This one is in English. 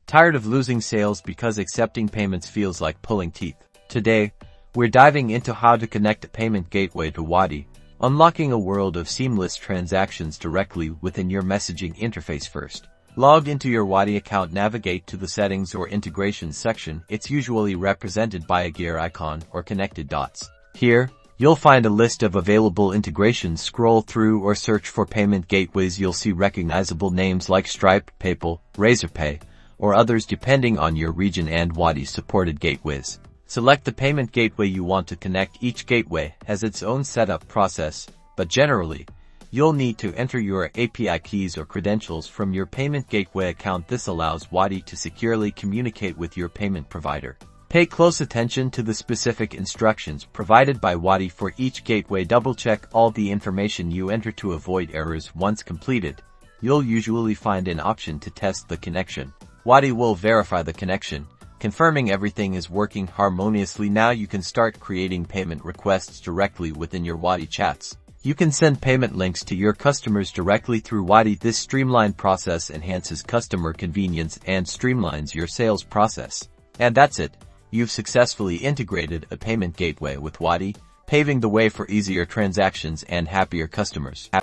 Tired of losing sales because accepting payments feels like pulling teeth? Today, we're diving into how to connect a payment gateway to Wati, unlocking a world of seamless transactions directly within your messaging interface. First, log into your Wati account, navigate to the Settings or Integrations section. It's usually represented by a gear icon or connected dots. Here, you'll find a list of available integrations. Scroll through or search for payment gateways. You'll see recognizable names like Stripe, PayPal, Razorpay, or others depending on your region and Wati's supported gateways. Select the payment gateway you want to connect. Each gateway has its own setup process, but generally, you'll need to enter your API keys or credentials from your payment gateway account. This allows Wati to securely communicate with your payment provider. Pay close attention to the specific instructions provided by Wati for each gateway. Double-check all the information you enter to avoid errors. Once completed, you'll usually find an option to test the connection. Wati will verify the connection, confirming everything is working harmoniously. Now you can start creating payment requests directly within your Wati chats. You can send payment links to your customers directly through Wati. This streamlined process enhances customer convenience and streamlines your sales process. And that's it. You've successfully integrated a payment gateway with Wati, paving the way for easier transactions and happier customers.